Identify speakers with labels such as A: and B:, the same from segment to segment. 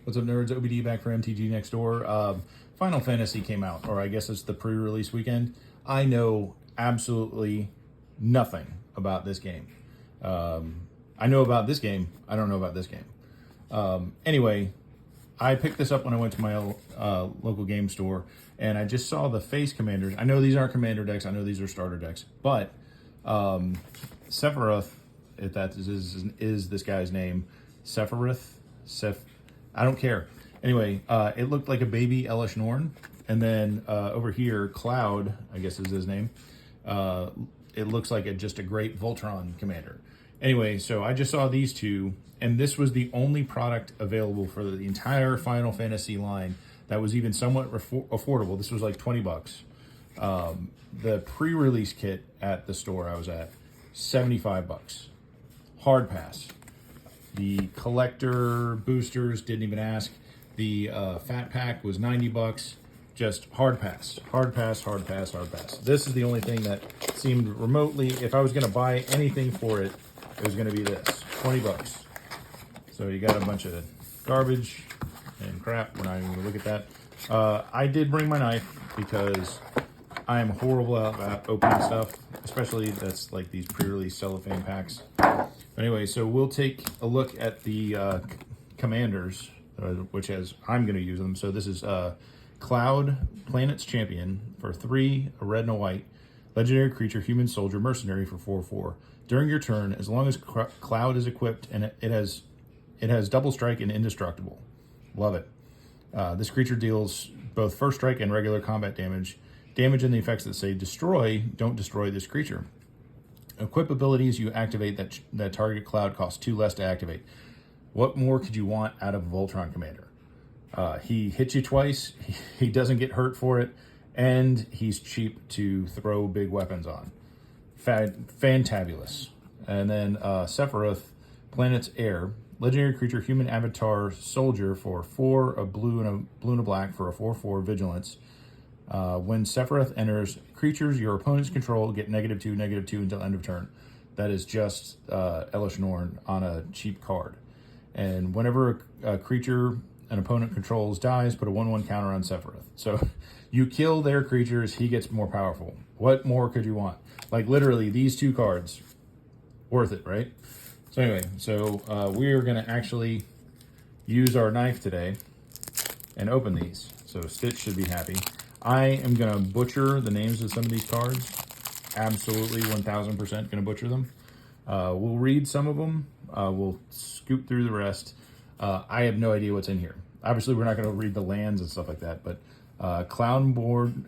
A: What's up, nerds? OBD back for MTG Next Door. Final Fantasy came out, or I guess it's the pre-release weekend. I know absolutely nothing about this game. I know about this game. I don't know about this game. Anyway, I picked this up when I went to my local game store, and I just saw the face commanders. I know these aren't commander decks. I know these are starter decks, but Sephiroth, if that is this guy's name, Seph. I don't care. Anyway, it looked like a baby Elish Norn. And then over here, Cloud, I guess is his name. It looks like just a great Voltron commander. Anyway, so I just saw these two, and this was the only product available for the entire Final Fantasy line that was even somewhat affordable. This was like 20 bucks. The pre-release kit at the store I was at, 75 bucks. Hard pass. The collector boosters, didn't even ask. The fat pack was 90 bucks. Just hard pass. Hard pass, hard pass, hard pass. This is the only thing that seemed remotely, if I was going to buy anything for it, it was going to be this. 20 bucks. So you got a bunch of garbage and crap. We're not even going to look at that. I did bring my knife because I am horrible at opening stuff, especially that's like these pre-release cellophane packs. Anyway, so we'll take a look at the commanders, which as I'm going to use them. So this is Cloud, Planet's Champion for 3, a red and a white. Legendary creature, human soldier, mercenary for 4/4. During your turn, as long as Cloud is equipped and it has double strike and indestructible. Love it. This creature deals both first strike and regular combat damage. Damage and the effects that say destroy don't destroy this creature. Equip abilities you activate that target Cloud costs 2 less to activate. What more could you want out of a Voltron commander? He hits you twice, he doesn't get hurt for it, and he's cheap to throw big weapons on. Fantabulous. And then Sephiroth, Planet's Heir. Legendary creature, human avatar soldier for 4, a blue and a black for a 4/4 vigilance. When Sephiroth enters, creatures your opponents control get -2/-2 until end of turn. That is just Elish Norn on a cheap card. And whenever a creature an opponent controls dies, put a 1/1 counter on Sephiroth. So you kill their creatures, he gets more powerful. What more could you want? Like literally these 2 cards, worth it, right? So anyway, we are going to actually use our knife today and open these. So Stitch should be happy. I am going to butcher the names of some of these cards. Absolutely 1000% going to butcher them. We'll read some of them. We'll scoop through the rest. I have no idea what's in here. Obviously, we're not going to read the lands and stuff like that, but Cloudbound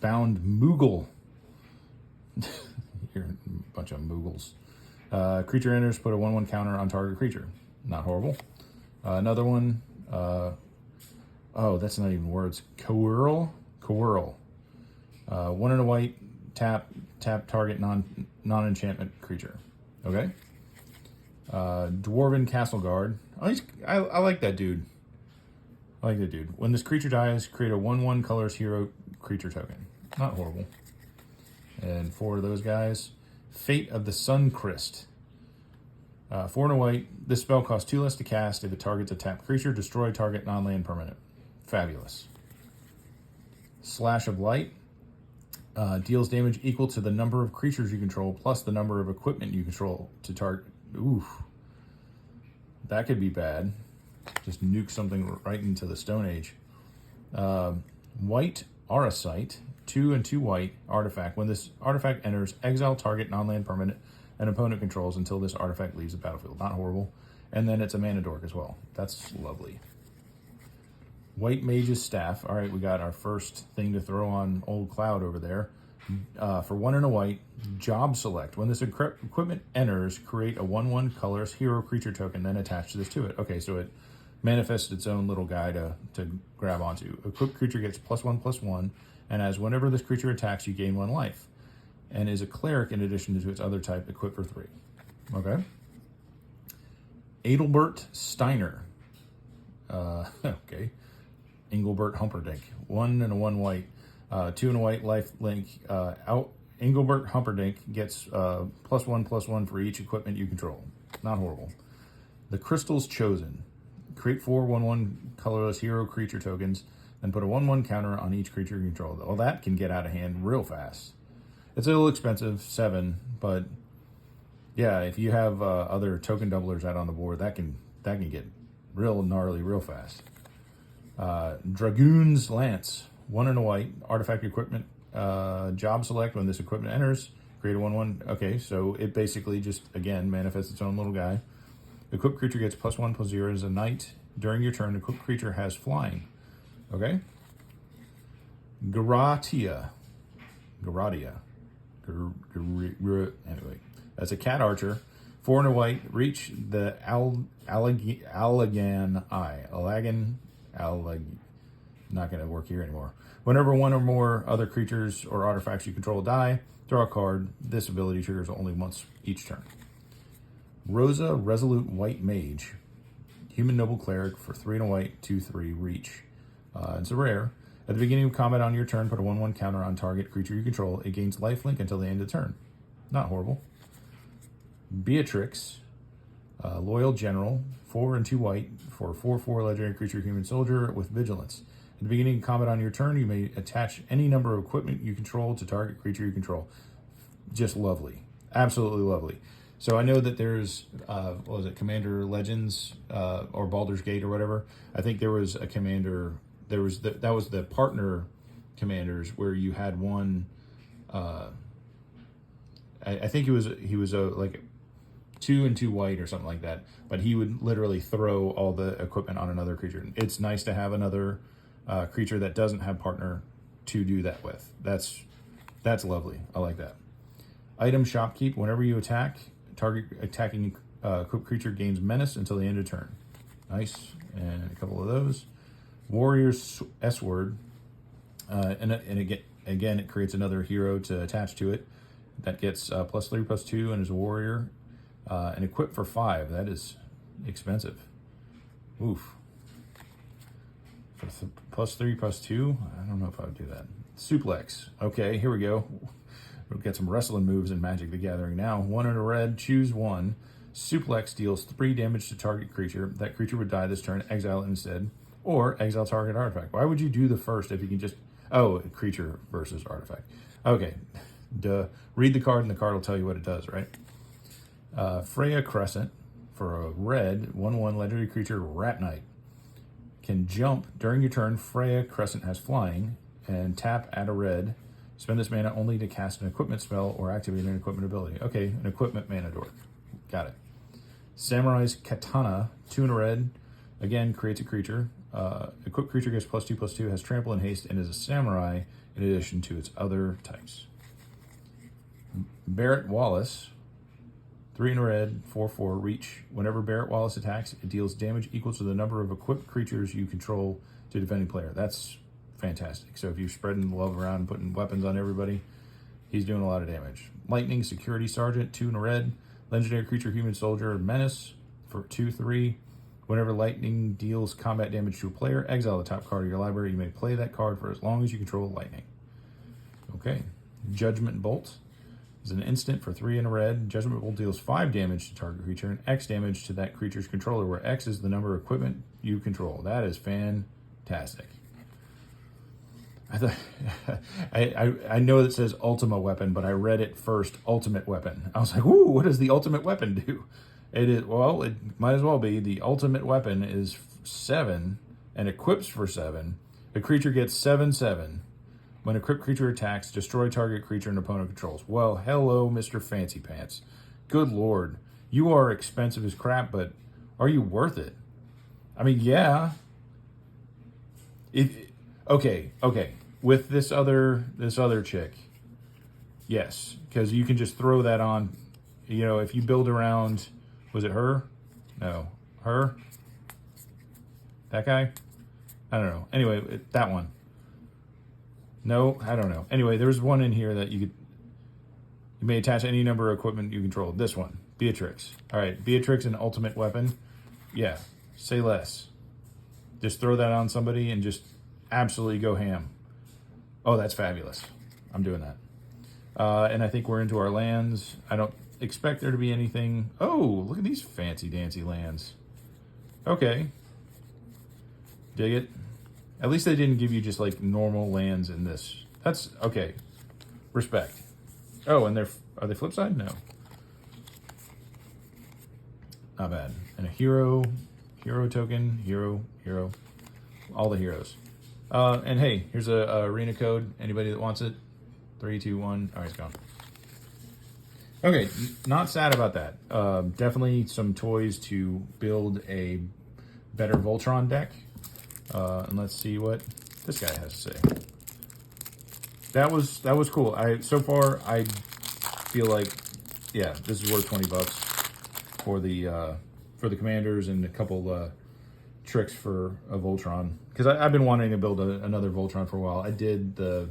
A: Moogle. You're a bunch of Moogles. Creature enters, put a 1/1 counter on target creature. Not horrible. Another one. Oh, that's not even words. Coerl. 1 and a white, tap target non-enchantment creature. Okay. Dwarven Castle Guard. Oh, I like that dude. When this creature dies, create a 1/1 colors hero creature token. Not horrible. And 4 of those guys. Fate of the Suncrest. 4 and a white. This spell costs 2 less to cast if it targets a tapped creature. Destroy target non-land permanent. Fabulous. Slash of Light. Deals damage equal to the number of creatures you control plus the number of equipment you control to target. Oof. That could be bad. Just nuke something right into the Stone Age. White Arasite. 2 and 2 white artifact. When this artifact enters, exile target non-land permanent an opponent controls until this artifact leaves the battlefield. Not horrible. And then it's a mana dork as well. That's lovely. White Mage's Staff. All right, we got our first thing to throw on old Cloud over there. For 1 and a white, Job Select. When this equipment enters, create a 1/1 colors hero creature token, then attach this to it. Okay, so it manifests its own little guy to grab onto. Equipped creature gets +1/+1, and as whenever this creature attacks, you gain 1 life. And is a cleric in addition to its other type, equipped for 3. Okay. Adelbert Steiner. Okay. Engelbert Humperdinck. 1 and a 1 white. 2 and a white life link. Engelbert Humperdinck gets +1/+1 for each equipment you control. Not horrible. The Crystal's Chosen. create 4 1/1 colorless hero creature tokens, then put a 1/1 counter on each creature you control. Well, that can get out of hand real fast. It's a little expensive, 7, but yeah, if you have other token doublers out on the board, that can get real gnarly real fast. Dragoon's Lance, 1 and a white, artifact equipment, job select. When this equipment enters, create a 1/1. Okay, so it basically just, again, manifests its own little guy. Equipped creature gets +1/+0 as a knight. During your turn, equipped creature has flying. Okay. Garatia. Anyway, that's a cat archer. 4 and a white. Reach the Allagan Eye. Not going to work here anymore. Whenever one or more other creatures or artifacts you control die, draw a card. This ability triggers only once each turn. Rosa, Resolute White Mage. Human Noble Cleric for 3 and a white, 2/3 reach. It's a rare. At the beginning of combat on your turn, put a 1/1 counter on target creature you control. It gains lifelink until the end of the turn. Not horrible. Beatrix, Loyal General, 4 and 2 white for a 4/4 legendary creature human soldier with vigilance. At the beginning of combat on your turn, you may attach any number of equipment you control to target creature you control. Just lovely. Absolutely lovely. So I know that there's, what was it, Commander Legends or Baldur's Gate or whatever. I think there was a commander, that was the partner commanders where you had one, I think he was like 2 and 2 white or something like that, but he would literally throw all the equipment on another creature. It's nice to have another creature that doesn't have partner to do that with. That's lovely. I like that. Item Shopkeep. Whenever you attack, target attacking equipped creature gains menace until the end of turn. Nice. And a couple of those. Warrior's S-Word. And it creates another hero to attach to it. That gets +3/+2 and is a warrior. And equipped for 5. That is expensive. Oof. For +3/+2? I don't know if I would do that. Suplex. Okay, here we go. We'll get some wrestling moves in Magic the Gathering now. 1 and a red, choose 1. Suplex deals 3 damage to target creature. That creature would die this turn, exile it instead. Or exile target artifact. Why would you do the first if you can just... Oh, creature versus artifact. Okay. Duh. Read the card and the card will tell you what it does, right? Freya Crescent for a red 1/1 legendary creature Rat Knight. Can jump during your turn. Freya Crescent has flying and tap, add a red. Spend this mana only to cast an equipment spell or activate an equipment ability. Okay, an equipment mana dork. Got it. Samurai's Katana, 2 and a red. Again, creates a creature. Equipped creature gets +2/+2, has trample and haste, and is a samurai in addition to its other types. Barrett Wallace, 3 and a red, 4/4 reach. Whenever Barrett Wallace attacks, it deals damage equal to the number of equipped creatures you control to defending player. That's fantastic. So if you're spreading the love around and putting weapons on everybody, he's doing a lot of damage. Lightning Security Sergeant, 2 and a red. Legendary creature human soldier menace for 2/3. Whenever lightning deals combat damage to a player, exile the top card of your library. You may play that card for as long as you control lightning. Okay. Judgment Bolt is an instant for 3 and a red. Judgment Bolt deals 5 damage to target creature and X damage to that creature's controller, where X is the number of equipment you control. That is fantastic. I know it says Ultima Weapon, but I read it first Ultimate Weapon. I was like, ooh, what does the Ultimate Weapon do? It is, well, it might as well be. The Ultimate Weapon is 7 and equips for 7. The creature gets 7/7. When a equipped creature attacks, destroy target creature and opponent controls. Well, hello, Mr. Fancy Pants. Good Lord. You are expensive as crap, but are you worth it? I mean, yeah. Okay. With this other chick, yes, because you can just throw that on. You know, if you build around, was it her? No, her. That guy. I don't know. Anyway, that one. No, I don't know. Anyway, there's one in here that you may attach any number of equipment you control. This one, Beatrix. All right, Beatrix, an ultimate weapon. Yeah, say less. Just throw that on somebody and just absolutely go ham. Oh, that's fabulous. I'm doing that. And I think we're into our lands. I don't expect there to be anything. Oh, look at these fancy dancy lands. Okay. Dig it? At least they didn't give you just like normal lands in this. That's okay. Respect. Oh, and are they flip side? No. Not bad. And a hero token, hero. All the heroes. And hey, here's a arena code. Anybody that wants it? 3, 2, 1. All right, it's gone. Okay, not sad about that. Definitely some toys to build a better Voltron deck. And let's see what this guy has to say. That was cool. So far I feel like, yeah, this is worth $20 for the commanders and a couple tricks for a Voltron, because I've been wanting to build another Voltron for a while. I did that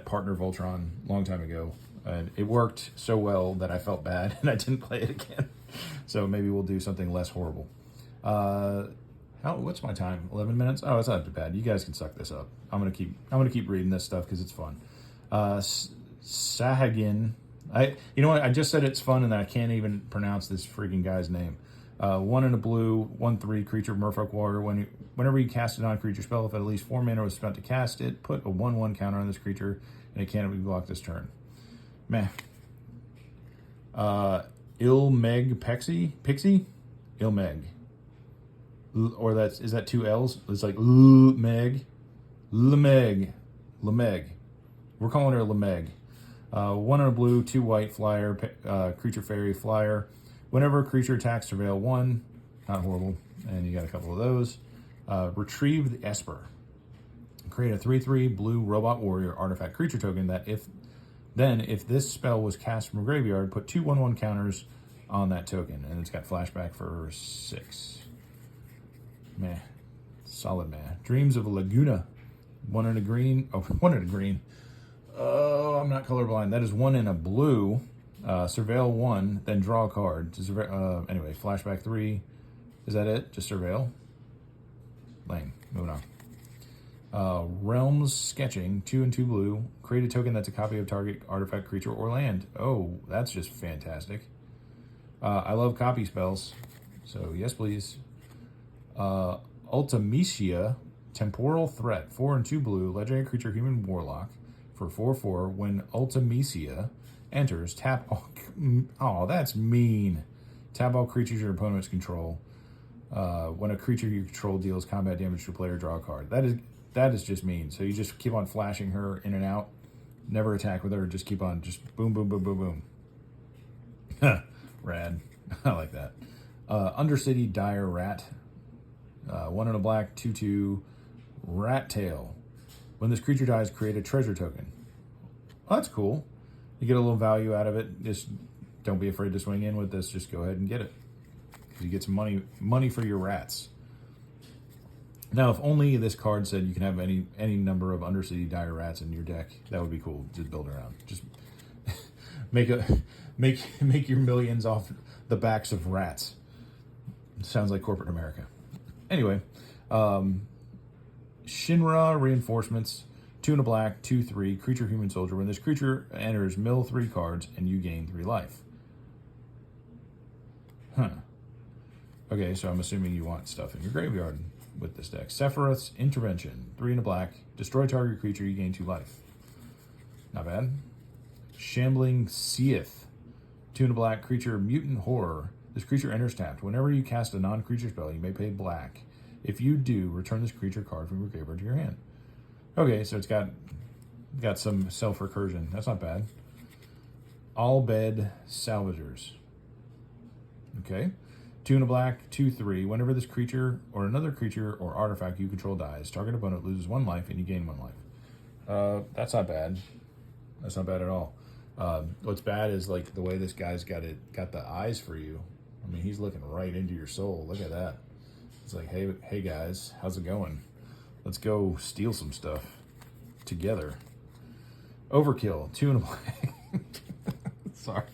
A: partner Voltron a long time ago, and it worked so well that I felt bad and I didn't play it again. So maybe we'll do something less horrible. What's my time? 11 minutes? Oh, it's not too bad. You guys can suck this up. I'm gonna keep reading this stuff because it's fun. Sahagin. You know what? I just said it's fun and I can't even pronounce this freaking guy's name. 1 in a blue, 1/3 creature, Merfolk Warrior. Whenever you cast a non-creature spell, if at least 4 mana was spent to cast it, put a 1/1 counter on this creature, and it can't be blocked this turn. Meh. Ilmeg Pixie? Ilmeg. Or is that 2 L's? It's like Lemeg. We're calling her Lemeg. 1 in a blue, 2 white, flyer, creature fairy, flyer. Whenever a creature attacks, surveil 1. Not horrible. And you got a couple of those. Retrieve the Esper. Create a 3/3 blue robot warrior artifact creature token that if this spell was cast from a graveyard, put 2 1/1 counters on that token. And it's got flashback for 6. Meh. Solid meh. Dreams of a Laguna. 1 in a green. Oh, 1 in a green. Oh, I'm not colorblind. That is 1 in a blue. Surveil 1, then draw a card. Anyway, flashback 3. Is that it? Just surveil? Lame. Moving on. Realms Sketching. 2 and 2 blue. Create a token that's a copy of target artifact, creature, or land. Oh, that's just fantastic. I love copy spells. So, yes, please. Ultimecia. Temporal Threat. 4 and 2 blue. Legendary creature, human warlock. For 4/4, when Ultimecia enters, tap all... Oh, that's mean. Tap all creatures your opponents control. When a creature you control deals combat damage to a player, draw a card. That is just mean. So you just keep on flashing her in and out. Never attack with her. Just keep on. Just boom, boom, boom, boom, boom. Rad. I like that. Undercity Dire Rat. 1 in a black, 2/2 Rat Tail. When this creature dies, create a treasure token. Oh, that's cool. You get a little value out of it. Just don't be afraid to swing in with this. Just go ahead and get it. You get some money for your rats. Now, if only this card said you can have any number of Undercity Dire Rats in your deck, that would be cool. Just build around. Just make your millions off the backs of rats. Sounds like corporate America. Anyway, Shinra Reinforcements. 2 in a black, 2/3 creature, human soldier. When this creature enters, mill 3 cards and you gain 3 life. Huh. Okay, so I'm assuming you want stuff in your graveyard with this deck. Sephiroth's Intervention. 3 in a black. Destroy target creature, you gain 2 life. Not bad. Shambling Seath. 2 in a black. Creature, mutant horror. This creature enters tapped. Whenever you cast a non-creature spell, you may pay black. If you do, return this creature card from your graveyard to your hand. Okay, so it's got some self-recursion. That's not bad. All Bed Salvagers. Okay. 2 in a black, 2/3. Whenever this creature or another creature or artifact you control dies, target opponent loses 1 life and you gain 1 life. That's not bad. That's not bad at all. What's bad is like the way this guy's got the eyes for you. I mean, he's looking right into your soul. Look at that. It's like, hey guys, how's it going? Let's go steal some stuff together. Overkill. 2 in a black. Sorry.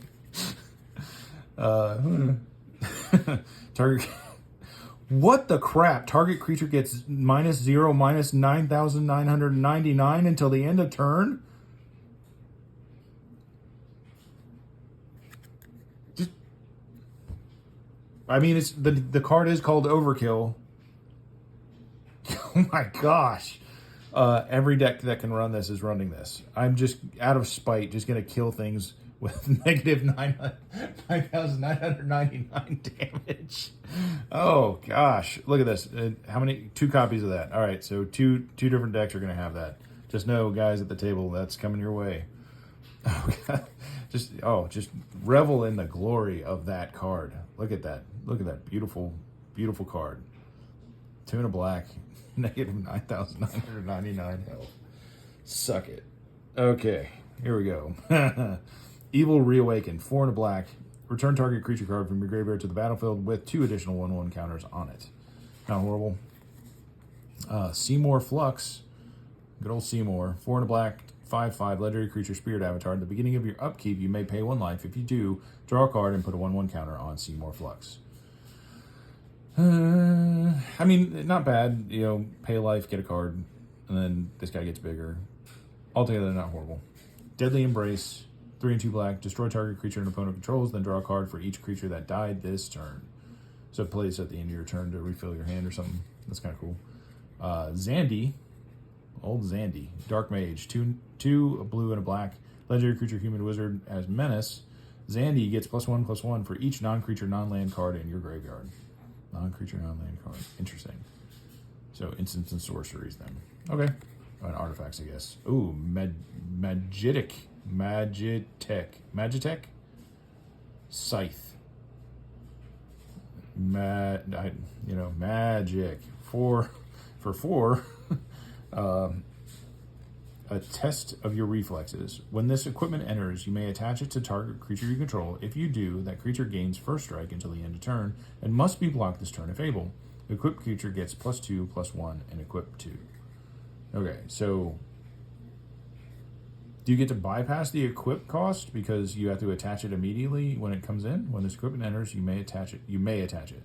A: Target. What the crap? Target creature gets -0, -9,999 until the end of turn? I mean, it's the card is called Overkill. Oh my gosh. Every deck that can run this is running this. I'm just, out of spite, just going to kill things with negative 9,999 damage. Oh gosh. Look at this. How many? 2 copies of that. All right, so two different decks are going to have that. Just know, guys at the table, that's coming your way. Oh God. Just revel in the glory of that card. Look at that. Look at that beautiful, beautiful card. 2 and a black. Negative 9,999 health. Suck it. Okay, here we go. Evil Reawakened, 4 and a black. Return target creature card from your graveyard to the battlefield with 2 additional 1/1 counters on it. Not horrible. Seymour Flux. Good old Seymour. 4 and a black, 5/5, legendary creature spirit avatar. At the beginning of your upkeep, you may pay 1 life. If you do, draw a card and put a 1/1 counter on Seymour Flux. I mean, not bad. You know, pay a life, get a card, and then this guy gets bigger. Altogether, not horrible. Deadly Embrace, 3 and 2 black. Destroy target creature an opponent controls, then draw a card for each creature that died this turn. So play this at the end of your turn to refill your hand or something. That's kind of cool. Zandy, old Zandy, Dark Mage, 2 a blue and a black. Legendary creature, human wizard as menace. Zandy gets +1/+1 for each non-creature, non-land card in your graveyard. Non-creature, non-land card. Interesting. So instants and sorceries then. Okay. And artifacts, I guess. Ooh, Magitek. Scythe. Magic. 4 for 4. A test of your reflexes. When this equipment enters, you may attach it to target creature you control. If you do, that creature gains first strike until the end of turn and must be blocked this turn if able. The equipped creature gets +2/+1 and equip 2. Okay, so do you get to bypass the equip cost because you have to attach it immediately when it comes in? When this equipment enters, you may attach it. You may attach it.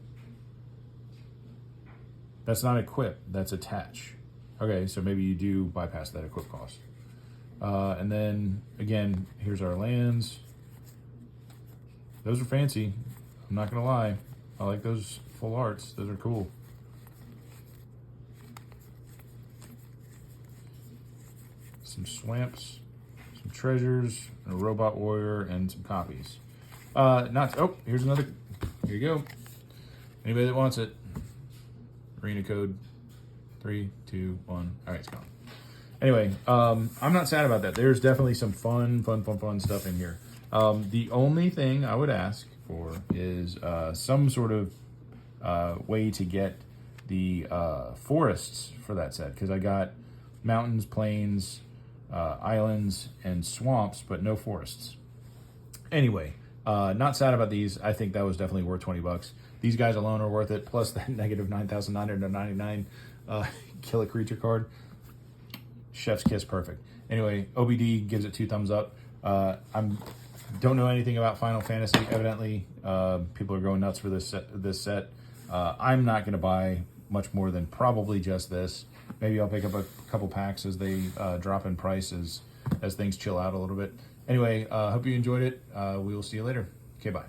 A: That's not equip, that's attach. Okay, so maybe you do bypass that equip cost. And then, again, here's our lands. Those are fancy. I'm not going to lie. I like those full arts. Those are cool. Some swamps, some treasures, and a robot warrior, and some copies. Here's another. Here you go. Anybody that wants it. Arena code 3, 2, 1. All right, it's gone. Anyway, I'm not sad about that. There's definitely some fun stuff in here. The only thing I would ask for is some sort of way to get the forests for that set, because I got mountains, plains, islands, and swamps, but no forests. Anyway, not sad about these. I think that was definitely worth $20. These guys alone are worth it, plus that negative 9,999 kill a creature card. Chef's kiss, perfect. Anyway, OBD gives it 2 thumbs up. Don't know anything about Final Fantasy. Evidently, people are going nuts for this set. I'm not going to buy much more than probably just this. Maybe I'll pick up a couple packs as they drop in price as things chill out a little bit. Anyway, hope you enjoyed it. We will see you later. Okay, bye.